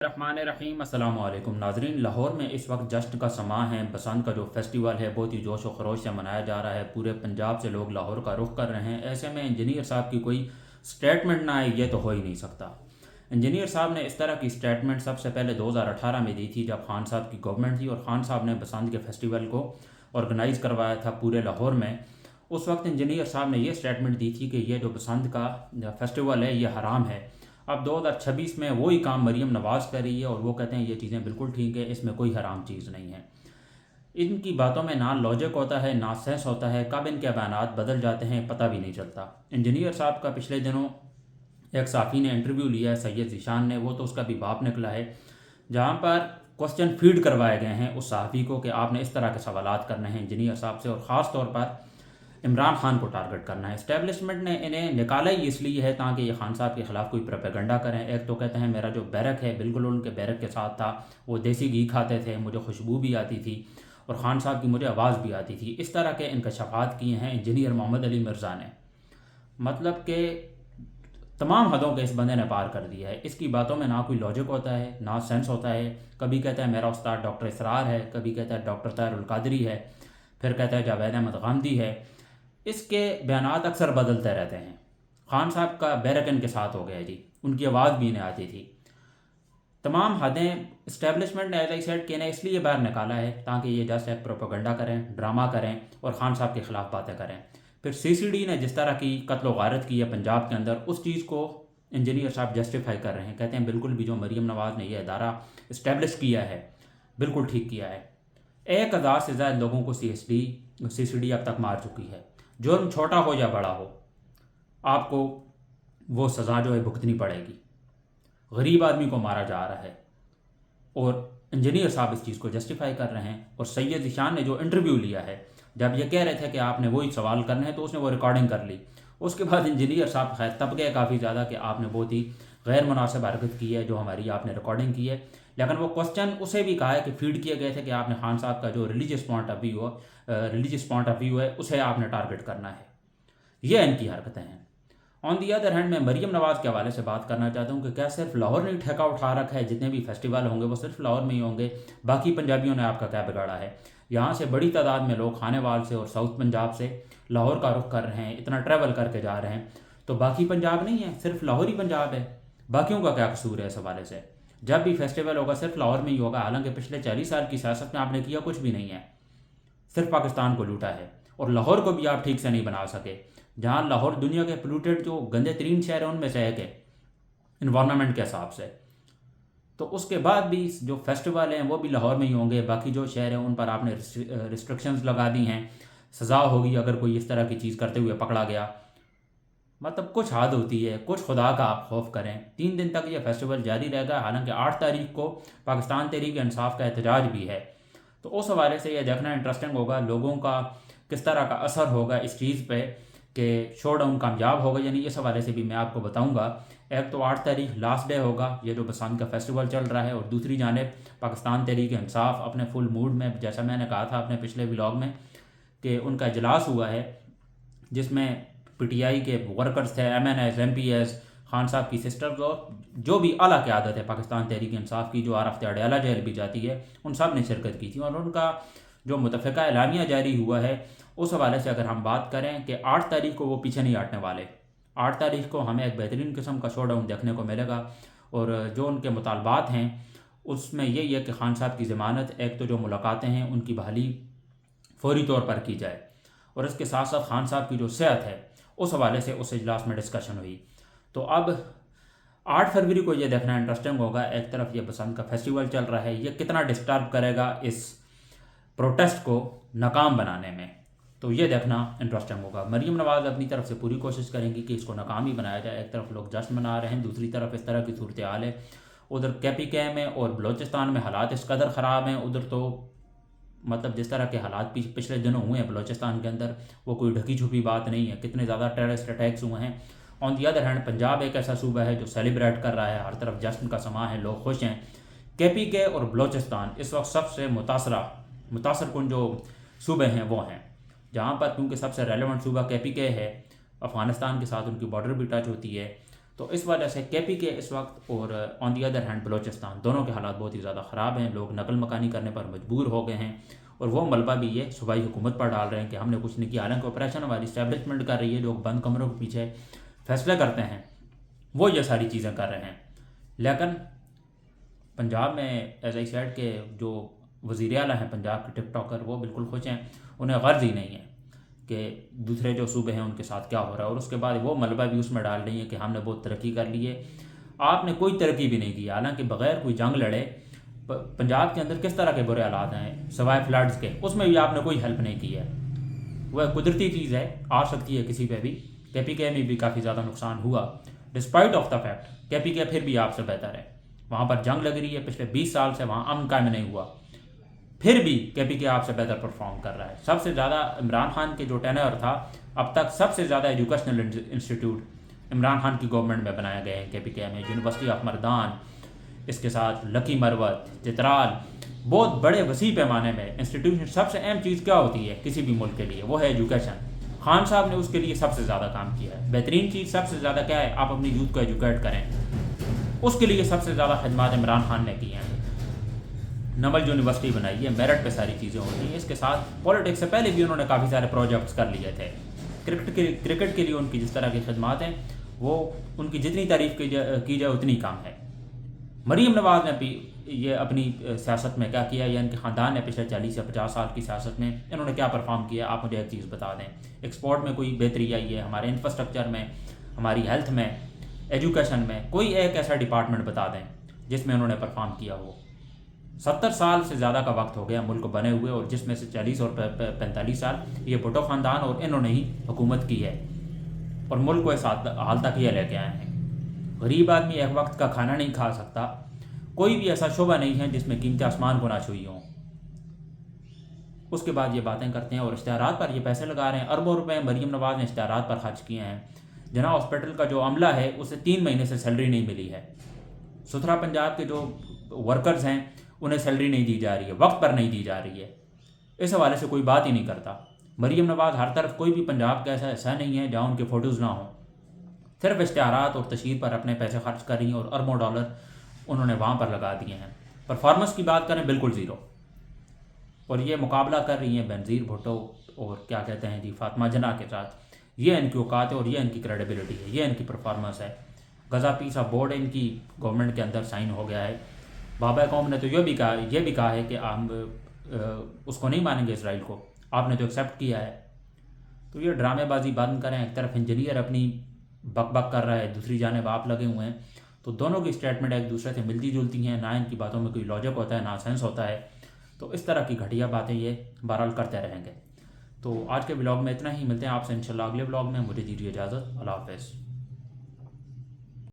الرحمن الرحیم السلام علیکم ناظرین، لاہور میں اس وقت جشن کا سماں ہے۔ بسنت کا جو فیسٹیول ہے بہت ہی جوش و خروش سے منایا جا رہا ہے۔ پورے پنجاب سے لوگ لاہور کا رخ کر رہے ہیں۔ ایسے میں انجینئر صاحب کی کوئی سٹیٹمنٹ نہ آئے، یہ تو ہو ہی نہیں سکتا۔ انجینئر صاحب نے اس طرح کی سٹیٹمنٹ سب سے پہلے 2018 میں دی تھی، جب خان صاحب کی گورنمنٹ تھی اور خان صاحب نے بسنت کے فیسٹیول کو آرگنائز کروایا تھا پورے لاہور میں۔ اس وقت انجینئر صاحب نے یہ سٹیٹمنٹ دی تھی کہ یہ جو بسنت کا فیسٹیول ہے یہ حرام ہے۔ اب 2026 میں وہی کام مریم نواز کر رہی ہے اور وہ کہتے ہیں یہ چیزیں بالکل ٹھیک ہے، اس میں کوئی حرام چیز نہیں ہے۔ ان کی باتوں میں نہ لاجک ہوتا ہے نہ سینس ہوتا ہے، کب ان کے بیانات بدل جاتے ہیں پتہ بھی نہیں چلتا۔ انجینئر صاحب کا پچھلے دنوں ایک صحافی نے انٹرویو لیا ہے، سید ذیشان نے، وہ تو اس کا بھی باپ نکلا ہے، جہاں پر کوسچن فیڈ کروائے گئے ہیں اس صحافی کو کہ آپ نے اس طرح کے سوالات کرنے ہیں انجینئر صاحب سے، اور خاص طور پر عمران خان کو ٹارگٹ کرنا ہے۔ اسٹیبلشمنٹ نے انہیں نکالا ہی اس لیے ہے تاکہ یہ خان صاحب کے خلاف کوئی پروپیگنڈا کریں۔ ایک تو کہتے ہیں میرا جو بیرک ہے بالکل ان کے بیرک کے ساتھ تھا، وہ دیسی گھی کھاتے تھے، مجھے خوشبو بھی آتی تھی اور خان صاحب کی مجھے آواز بھی آتی تھی۔ اس طرح کے انکشافات کیے ہیں انجینئر محمد علی مرزا نے، مطلب کہ تمام حدوں کے اس بندے نے پار کر دیا ہے۔ اس کی باتوں میں نہ کوئی لاجک ہوتا ہے نہ سینس ہوتا ہے۔ کبھی کہتا ہے میرا استاد ڈاکٹر اسرار ہے، کبھی کہتا ہے ڈاکٹر طاہر القادری ہے، پھر کہتا ہے جاوید احمد غامدی ہے۔ اس کے بیانات اکثر بدلتے رہتے ہیں۔ خان صاحب کا بیرک ان کے ساتھ ہو گیا جی، ان کی آواز بھی انہیں آتی تھی۔ تمام حدیں اسٹیبلشمنٹ نے ایز آئی سیڈ کہ انہیں اس لیے باہر نکالا ہے تاکہ یہ جسٹ ایک پروپیگنڈا کریں، ڈرامہ کریں اور خان صاحب کے خلاف باتیں کریں۔ پھر سی سی ڈی نے جس طرح کی قتل و غارت کی ہے پنجاب کے اندر، اس چیز کو انجینئر صاحب جسٹیفائی کر رہے ہیں، کہتے ہیں بالکل بھی جو مریم نواز نے یہ ادارہ اسٹیبلش کیا ہے بالکل ٹھیک کیا ہے۔ 1000 سے زائد لوگوں کو سی سی ڈی اب تک مار چکی ہے۔ جرم چھوٹا ہو یا بڑا ہو، آپ کو وہ سزا جو ہے بھگتنی پڑے گی۔ غریب آدمی کو مارا جا رہا ہے اور انجینئر صاحب اس چیز کو جسٹیفائی کر رہے ہیں۔ اور سید ذیشان نے جو انٹرویو لیا ہے، جب یہ کہہ رہے تھے کہ آپ نے وہی سوال کرنے ہیں تو اس نے وہ ریکارڈنگ کر لی۔ اس کے بعد انجینئر صاحب خیر تب گئے کافی زیادہ کہ آپ نے بہت ہی غیر مناسب حرکت کی ہے جو ہماری آپ نے ریکارڈنگ کی ہے، لیکن وہ کوسچن اسے بھی کہا ہے کہ فیڈ کیے گئے تھے کہ آپ نے خان صاحب کا جو ریلیجیس پوائنٹ آف ویو ہے اسے آپ نے ٹارگٹ کرنا ہے۔ یہ ان کی حرکتیں ہیں۔ آن دی ادر ہینڈ میں مریم نواز کے حوالے سے بات کرنا چاہتا ہوں کہ کیا صرف لاہور نے ٹھیکہ اٹھا رکھا ہے؟ جتنے بھی فیسٹیول ہوں گے وہ صرف لاہور میں ہی ہوں گے؟ باقی پنجابیوں نے آپ کا کیا بگاڑا ہے؟ یہاں سے بڑی تعداد میں لوگ خانے وال سے اور ساؤتھ پنجاب سے لاہور کا رخ کر رہے ہیں، اتنا ٹریول کر کے جا رہے ہیں، تو باقی پنجاب نہیں ہے، صرف لاہور ہی پنجاب ہے؟ باقیوں کا کیا قصور ہے اس حوالے سے؟ جب بھی فیسٹیول ہوگا صرف لاہور میں ہی ہوگا، حالانکہ پچھلے 40 سال کی سیاست میں آپ نے کیا کچھ بھی نہیں ہے، صرف پاکستان کو لوٹا ہے اور لاہور کو بھی آپ ٹھیک سے نہیں بنا سکے، جہاں لاہور دنیا کے پولوٹیڈ جو گندے ترین شہر ہیں ان میں سے ایک ہے انوائرنمنٹ کے حساب سے۔ تو اس کے بعد بھی جو فیسٹیول ہیں وہ بھی لاہور میں ہی ہوں گے، باقی جو شہر ہیں ان پر آپ نے ریسٹرکشنز لگا دی ہیں، سزا ہوگی اگر کوئی اس طرح کی چیز کرتے ہوئے پکڑا گیا۔ مطلب کچھ حد ہوتی ہے، کچھ خدا کا آپ خوف کریں۔ 3 دن تک یہ فیسٹیول جاری رہے گا، حالانکہ 8 تاریخ کو پاکستان تحریک انصاف کا احتجاج بھی ہے، تو اس حوالے سے یہ دیکھنا انٹرسٹنگ ہوگا لوگوں کا کس طرح کا اثر ہوگا اس چیز پہ کہ شو ڈاؤن کامیاب ہوگا یا نہیں۔ اس حوالے سے بھی میں آپ کو بتاؤں گا۔ ایک تو 8 تاریخ لاسٹ ڈے ہوگا یہ جو بسنت کا فیسٹیول چل رہا ہے، اور دوسری جانب پاکستان تحریک انصاف اپنے فل موڈ میں، جیسا میں نے کہا تھا اپنے پچھلے ولاگ میں کہ ان کا اجلاس ہوا ہے جس میں پی ٹی آئی کے ورکرز تھے، M N As, M P As, Khan صاحب کی سسٹرز اور جو بھی اعلیٰ قیادت ہے پاکستان تحریک انصاف کی، جو آر اڈیالہ جیل بھی جاتی ہے، ان سب نے شرکت کی تھی، اور ان کا جو متفقہ اعلامیہ جاری ہوا ہے اس حوالے سے اگر ہم بات کریں کہ 8 تاریخ کو وہ پیچھے نہیں ہٹنے والے۔ 8 تاریخ کو ہمیں ایک بہترین قسم کا شو ڈاؤن دیکھنے کو ملے گا، اور جو ان کے مطالبات ہیں اس میں یہی ہے کہ خان صاحب کی ضمانت، ایک تو جو ملاقاتیں ہیں ان کی بحالی فوری طور پر کی جائے، اور اس کے ساتھ ساتھ خان صاحب کی جو صحت ہے اس حوالے سے اس اجلاس میں ڈسکشن ہوئی۔ تو اب 8 فروری کو یہ دیکھنا انٹرسٹنگ ہوگا، ایک طرف یہ بسنت کا فیسٹیول چل رہا ہے، یہ کتنا ڈسٹرب کرے گا اس پروٹیسٹ کو ناکام بنانے میں، تو یہ دیکھنا انٹرسٹنگ ہوگا۔ مریم نواز اپنی طرف سے پوری کوشش کریں گی کہ اس کو ناکام ہی بنایا جائے۔ ایک طرف لوگ جشن منا رہے ہیں، دوسری طرف اس طرح کی صورتحال ہے۔ ادھر کے پی کے میں اور بلوچستان میں حالات اس قدر خراب ہیں، ادھر تو مطلب جس طرح کے حالات پچھلے دنوں ہوئے ہیں بلوچستان کے اندر وہ کوئی ڈھکی چھپی بات نہیں ہے، کتنے زیادہ ٹیررسٹ اٹیکس ہوئے ہیں۔ آن دی ادر ہینڈ پنجاب ایک ایسا صوبہ ہے جو سیلیبریٹ کر رہا ہے، ہر طرف جشن کا سماں ہے، لوگ خوش ہیں۔ کے پی کے اور بلوچستان اس وقت سب سے متاثر کن جو صوبے ہیں وہ ہیں، جہاں پر کیونکہ سب سے ریلیونٹ صوبہ کے پی کے ہے، افغانستان کے ساتھ ان کی بارڈر بھی ٹچ ہوتی ہے، تو اس وجہ سے کے پی کے اس وقت اور آن دی ادر ہینڈ بلوچستان دونوں کے حالات بہت ہی زیادہ خراب ہیں. لوگ نقل مکانی کرنے پر مجبور ہو گئے ہیں اور وہ ملبہ بھی یہ صوبائی حکومت پر ڈال رہے ہیں کہ ہم نے کچھ نہیں کیا. حالانکہ آپریشن ہماری اسٹیبلشمنٹ کر رہی ہے، لوگ بند کمروں کے پیچھے فیصلے کرتے ہیں، وہ یہ ساری چیزیں کر رہے ہیں. لیکن پنجاب میں ایز آئی سیڈ کے جو وزیر اعلیٰ ہیں پنجاب کے ٹک ٹاکر، وہ بالکل خوش ہیں. انہیں غرض ہی نہیں ہے کہ دوسرے جو صوبے ہیں ان کے ساتھ کیا ہو رہا ہے، اور اس کے بعد وہ ملبہ بھی اس میں ڈال رہی ہے کہ ہم نے بہت ترقی کر لی ہے. آپ نے کوئی ترقی بھی نہیں کی. حالانکہ بغیر کوئی جنگ لڑے پنجاب کے اندر کس طرح کے برے حالات ہیں سوائے فلڈز کے، اس میں بھی آپ نے کوئی ہیلپ نہیں کی ہے. وہ قدرتی چیز ہے، آ سکتی ہے کسی پہ بھی. کے پی کے میں بھی کافی زیادہ نقصان ہوا ڈسپائٹ آف دا فیکٹ. کے پی کے پھر بھی آپ سے بہتر ہے. وہاں پر جنگ لگ رہی ہے، پچھلے 20 سال سے وہاں امن قائم نہیں ہوا، پھر بھی کے پی کے آپ سے بہتر پرفارم کر رہا ہے. سب سے زیادہ عمران خان کے جو ٹینر تھا اب تک سب سے زیادہ ایجوکیشنل انسٹیٹیوٹ عمران خان کی گورنمنٹ میں بنایا گئے ہیں کے پی کے میں. یونیورسٹی آف مردان، اس کے ساتھ لکی مروت، چترال، بہت بڑے وسیع پیمانے میں انسٹیٹیوشن. سب سے اہم چیز کیا ہوتی ہے کسی بھی ملک کے لیے؟ وہ ہے ایجوکیشن. خان صاحب نے اس کے لیے سب سے زیادہ کام کیا ہے. بہترین چیز سب سے زیادہ کیا ہے؟ آپ اپنی یوتھ کو ایجوکیٹ کریں. اس کے لیے سب سے زیادہ خدمات عمران خان نے کی ہیں. نمل یونیورسٹی بنائی ہے، میرٹ پہ ساری چیزیں ہوتی ہیں. اس کے ساتھ پولیٹکس سے پہلے بھی انہوں نے کافی سارے پروجیکٹس کر لیے تھے. کرکٹ کے لیے ان کی جس طرح کی خدمات ہیں، وہ ان کی جتنی تعریف کی جائے اتنی کم ہے. مریم نواز نے بھی یہ اپنی سیاست میں کیا کیا، یا ان کے خاندان نے پچھلے 40 یا 50 سال کی سیاست میں انہوں نے کیا پرفارم کیا؟ آپ مجھے ایک چیز بتا دیں. ایکسپورٹ میں کوئی بہتری آئی ہے؟ ہمارے انفراسٹرکچر میں، ہماری ہیلتھ میں، ایجوکیشن میں کوئی ایک ایسا ڈپارٹمنٹ بتا دیں جس میں انہوں نے پرفارم کیا ہو. 70 سال سے زیادہ کا وقت ہو گیا ملک بنے ہوئے، اور جس میں سے 40 اور 45 سال یہ بھٹو خاندان اور انہوں نے ہی حکومت کی ہے، اور ملک کو اس حال تک یہ لے کے آئے ہیں. غریب آدمی ایک وقت کا کھانا نہیں کھا سکتا. کوئی بھی ایسا شعبہ نہیں ہے جس میں قیمتیں آسمان کو نہ چھوئی ہوں. اس کے بعد یہ باتیں کرتے ہیں اور اشتہارات پر یہ پیسے لگا رہے ہیں. اربوں روپے مریم نواز نے اشتہارات پر خرچ کیے ہیں. جناح ہاسپٹل کا جو عملہ ہے اسے 3 مہینے سے سیلری نہیں ملی ہے. ستھرا پنجاب کے جو ورکرز ہیں انہیں سیلری نہیں دی جا رہی ہے، وقت پر نہیں دی جا رہی ہے. اس حوالے سے کوئی بات ہی نہیں کرتا. مریم نواز ہر طرف، کوئی بھی پنجاب کا ایسا نہیں ہے جہاں ان کے فوٹوز نہ ہوں. صرف اشتہارات اور تشہیر پر اپنے پیسے خرچ کر رہی ہیں، اور اربوں ڈالر انہوں نے وہاں پر لگا دیے ہیں. پرفارمنس کی بات کریں بالکل زیرو. اور یہ مقابلہ کر رہی ہیں بینظیر بھٹو اور کیا کہتے ہیں جی فاطمہ جناح کے ساتھ. یہ ان کی اوقات ہے اور یہ ان کی کریڈیبلٹی ہے، یہ ان کی پرفارمنس ہے. غزہ پیسا بورڈ ان کی گورنمنٹ کے اندر سائن ہو گیا ہے. بابا قوم نے تو یہ بھی کہا ہے کہ ہم اس کو نہیں مانیں گے اسرائیل کو. آپ نے تو ایکسیپٹ کیا ہے. تو یہ ڈرامے بازی بند کریں. ایک طرف انجینئر اپنی بک بک کر رہا ہے، دوسری جانب آپ لگے ہوئے ہیں. تو دونوں کی اسٹیٹمنٹ ایک دوسرے سے ملتی جلتی ہیں. نہ ان کی باتوں میں کوئی لاجک ہوتا ہے، نہ سینس ہوتا ہے. تو اس طرح کی گھٹیا باتیں یہ بہرحال کرتے رہیں گے. تو آج کے ولاگ میں اتنا ہی. ملتے ہیں آپ سے انشاءاللہ اگلے ولاگ میں. مجھے دیجیے اجازت. اللہ حافظ.